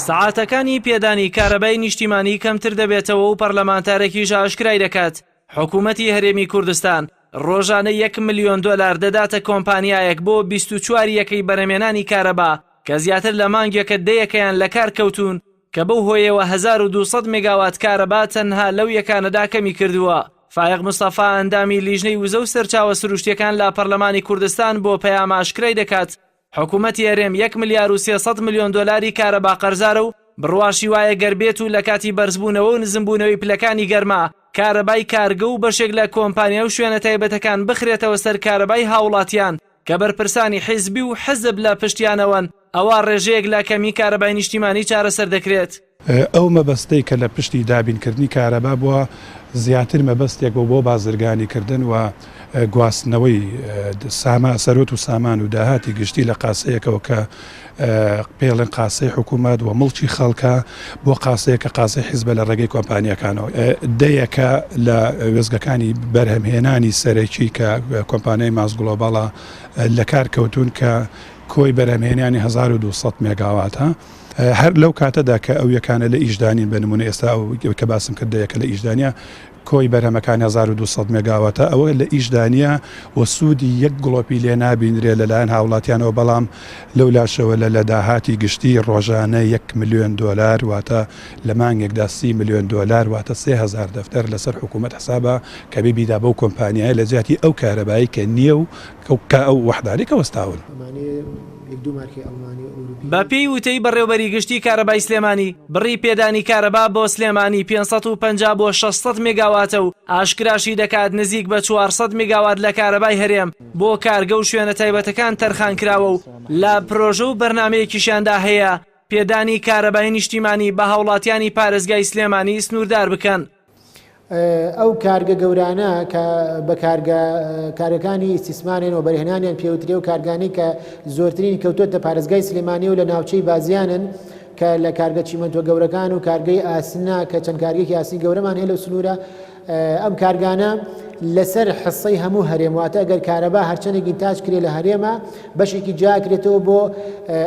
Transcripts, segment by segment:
سەعاتەکانی پێدانی کارەبای نیشتیمانی کەمتر دەبێتەوە و پەرلەمانتارێکیش ئاشکرای دەکات حکوومەتی هەرێمی کوردستان ڕۆژانە 1 ملیۆن دۆلار دەداتە کۆمپانیایەک بۆ 24 یەکەی بەرهەمێنانی کارەبا کە زیاتر لە مانگێکە دەیەکەیان لە کار کەوتون کە بەو هۆیەوە 1200 مێگاوات کارەبا تەنها لەو یەکانەدا کەمی کردووە. فایق مستەفا ئەندامی لیژنەی وزە و سەرچاوە سروشتیەکان لە پەرلەمانی کوردستان بۆ پەیام ئاشکرای دەکات حکوومەتی هەرێم 1 ملیار و 300 ملیۆن دۆلاری کارەبا قەرزارە و بڕواشی وایە گەربێت و لە کاتی بەرزبوونەوە و نزمبوونەوەی پلەکانی گەرما کارەبای کارگە و بەشێک لە کۆمپانیا و شوێنە تایبەتەکان بخرێتەوە سەر کارەبای هاوڵاتیان کە بەرپرسانی حیزبی و حزب لە پشتیانەوەن ئەوە ڕێژەیەک لە کەمی کارەبای نیشتیمانی چارەسەر دەکرێت. ئەو مەبەستەی کە لە پشتی دابینکردنی کارەبا بووە زیاتر مەبەستێک بۆ بازرگانیکردن و گواستنەوەی سەرۆت و سامان و داهاتی گشتی لە قاسەیەکەوە کە پێڵێن قاسەی حکوومەت و مڵکی خەڵکە بۆ قاسەیەکە قاسەی حیزبە لە ڕێگەی کۆمپانیەکانەوە دەیەکە لە وێزگەکانی بەرهەمهێنانی سەرەکی کە کۆمپانیای ماس گلۆباڵە لە کار کەوتون کە کۆی بەرهەمهێنانی 1200 مێگاواتە هەر لەو کاتەدا کە ئەو یەکانە لە ئیشدانین بە نمونە ئێستا کە باسم کردەیەکە لە ئیشدانیا کۆی بەرهەمەکان 1200 مێگاواتە ئەوە لە ئیشدانیا و سوودی یەک گڵۆپی لێ نابینرێ لەلایەن هاوڵاتیانەوە بەڵام لەو لاشەوە لە داهاتی گشتی ڕۆژانە 1 ملیۆن دۆلار واتە لە مانگێکدا 30 ملیۆن دۆلار واتە 3000 دەفتەر لەسەر حکوومەت حسابە کە بێبیدا بەو کۆمپانیای لە جیاتی ئەو کارەبایی کە نییە و کە ئەو وەحدانی کە وەستاون. بە پێی وتەی بەڕێوەبەری گشتی کارەبای سلێمانی بڕی پێدانی کارەبا بۆ سلێمانی 550 بۆ 600 مێگاواتە و ئاشکراشی دەکات نزیک بە 400 مێگاوات لە کارەبای هەرێم بۆ کارگە و شوێنە تایبەتەکان تەرخان کراوە و لە پرۆژە و بەرنامەیەکیشیاندا هەیە پێدانی کارەبای نیشتیمانی بە هاوڵاتیانی پارێزگای سلێمانی سنووردار بکەن. ئەو کارگە گەورانە کە بە کارەکانی ئیسیسمانێن و بەرهێنانیان پێوترێ و کارگانی کە زۆرترین کەوتۆتە پارێزگای سلێمانی و لە ناوچەی بازیانن کە لە کارگە چیمەنتۆ گەورەکان و کارگەی ئاسنە کە چەند کارگێکی ئاسنی گەورەمان هەیە لە سنوورە ئەم کارگانە لەسەر حسەی هەموو هەرێمواتە ئەگەر کارەبا هەرچەندێکی تاج کرێ لە هەرێمە بەشێکی جاکرێتەوە بۆ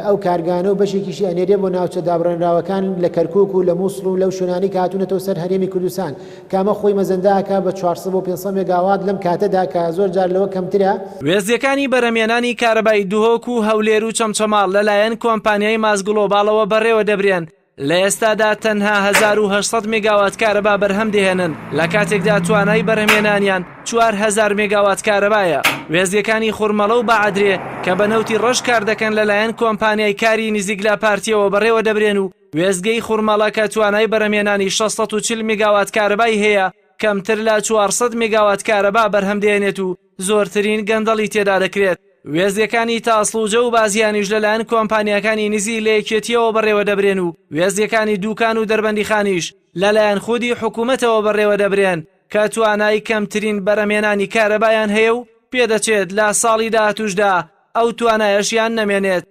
ئەو کارگانە و بەشێکیشی ئەنێرێ بۆ ناوچە دابڕێنراوەکان لە کەرکووک و لە مووسڵ و لەو شوێنانی کە هاتوونەتەوە سەر هەرێمی کوردستان کامە خۆی مەزەنداکە بە 400 بۆ 500 مێگاوات لەم کاتەدا کە زۆر جار لەوە کەمترە. وێزیەکانی بەرهەمێنانی کارەبای دوهۆک و هەولێر و چەمچەماڵ لەلایەن کۆمپانیای ماس گلۆباڵەوە بەڕێوە دەبرێن لە ئێستادا تەنها 1800 مێگاوات کارەبا بەرهەم دێهێنن لە کاتێکدا توانای بەرهەمێنانیان 4000 مێگاوات کارەبایە. وێزیەکانی خوڕمەڵە و بەعادرێ کە بە نەوتی ڕەش کار دەکەن لەلایەن کۆمپانیای کاری نزیک لە پارتیەوە بەڕێوە دەبرێن و وێزگەی خوڕمەڵە کە توانای بەرهەمێنانی 640 مێگاوات کارەبای هەیە کەمتر لە 400 مێگاوات کارەبا بەرهەم دێنێت و زۆرترین گەندەڵی تێدا دەکرێت. وێزیەکانی تاسڵوجە و بازیانیش لەلایەن کۆمپانیەکانی نزی لە یەکێتیەوە بەڕێوە دەبرێن و وێزیەکانی دوکان و دەربەندیخانیش لەلایەن خودی حکوومەتەوە بەڕێوە دەبرێن کە توانای کەمترین بەرهەمێنانی کارەبایان هەیە و پێدەچێت لە ساڵی داهاتووشدا ئەو توانایەشیان نەمێنێت.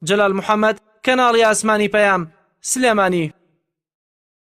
جەلال محەممەد، کەناڵی ئاسمانی پەیام، سلێمانی.